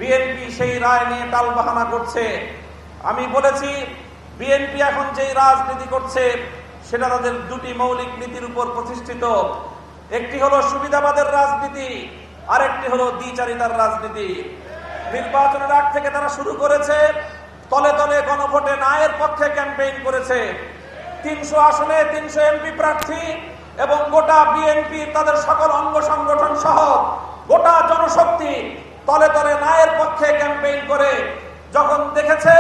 BNP সেই রায় নিয়ে টালবাহানা করছে। আমি বলেছি বিএনপি এখন যেই রাজনীতি করছে সেটা তাদের দুটি মৌলিক নীতির উপর প্রতিষ্ঠিত। একটি হলো সুবিধাবাদের রাজনীতি, আর একটি হলো দ্বিচারিতার রাজনীতি। নির্বাচনের আগ থেকে তারা শুরু করেছে তলে তলে গণভোটে নায়ের পক্ষে ক্যাম্পেইন করেছে। 300 আসনে 300 এমপি প্রার্থী এবং গোটা বিএনপি তাদের সকল অঙ্গ সংগঠন সহ গোটা জনশক্তি তলে তলে নায়ের পক্ষে ক্যাম্পেইন করে যখন দেখেছে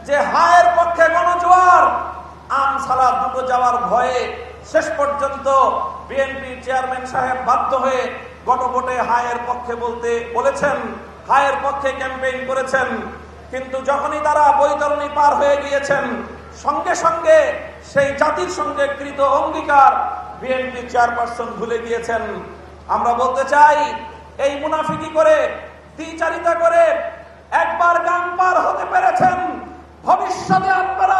যে হায়ের পক্ষে গণজোয়ার, আম সালা দুটো যাওয়ার ভয়ে শেষ পর্যন্ত বিএনপি চেয়ারম্যান সাহেব বাধ্য হয়ে গণভোটে হায়ের পক্ষে বলতে বলেছেন, হায়ের পক্ষে ক্যাম্পেইন করেছেন। কিন্তু যখনই তারা বৈতরণী পার হয়ে গিয়েছেন সঙ্গে সঙ্গে সেই জাতির সঙ্গে কৃত অঙ্গীকার বিএনপি চেয়ারপারসন ভুলে গিয়েছেন। আমরা বলতে চাই এই মুনাফিকি করে দ্বিচারিতা করে একবার গান পার হতে পেরেছেন, ভবিষ্যতে আপনারা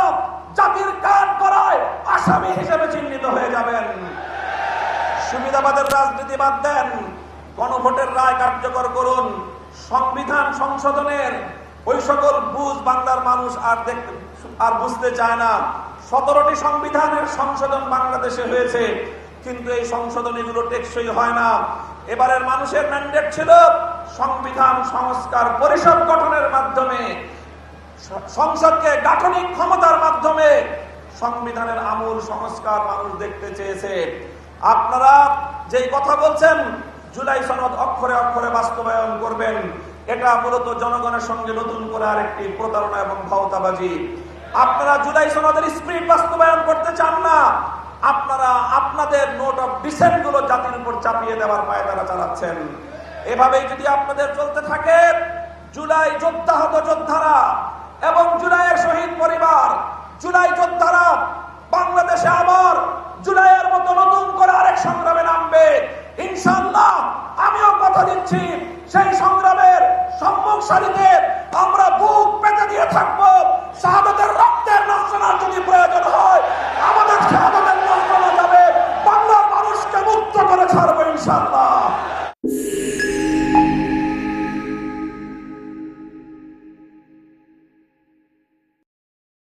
জাতির কাঠ করায় আসামি হিসেবে চিহ্নিত হয়ে যাবেন। সুবিধাবাদের রাজনীতি বাদ দেন, গণভোটের রায় কার্যকর করুন। সংবিধান সংশোধনের ওই সকল বুঝ বাংলার মানুষ আর বুঝতে চায় না। 17টি সংবিধানের সংশোধন বাংলাদেশে হয়েছে, কিন্তু এই সংশোধনীগুলো টেকসই হয় না। এবারের মানুষের ম্যান্ডেট ছিল সংবিধান সংস্কার পরিষদ গঠনের মাধ্যমে, সংসদকে গাঠনিক ক্ষমতার মাধ্যমে সংবিধানের আমূল সংস্কার মানুষ দেখতে চেয়েছে। আপনারা যেই কথা বলছেন জুলাই সনদ অক্ষরে অক্ষরে বাস্তবায়ন করবেন, এটা মূলত জনগণের সঙ্গে নতুন করে আরেকটি প্রতারণা এবং ভাওতাবাজি। আপনারা জুলাই সনদের স্পিরিট বাস্তবায়ন করতে চান না, আপনারা আপনাদের নোট অফ ডিসেন্ট গুলো জাতির উপর চাপিয়ে দেওয়ার পায়তারা চালাচ্ছেন। এভাবেই যদি আপনাদের চলতে থাকে, জুলাই যোদ্ধাহত যোদ্ধারা এবং জুলাইয়ের শহীদ পরিবার, জুলাই যোদ্ধারা বাংলাদেশে আবার জুলাইয়ের মতো নতুন করে আরেক সংগ্রামে নামবে ইনশাআল্লাহ। আমিও কথা দিচ্ছি সেই সংগ্রামের সম্মুখ সারিতে আমরা বুক পেতে দিয়ে থাকবো। শাহাদাতের রক্তের নজরানা যদি প্রয়োজন হয় আমাদের শাহাদাতের নজরানা যাবে, বাংলার মানুষকে মুক্ত করে ছাড়বো ইনশাআল্লাহ।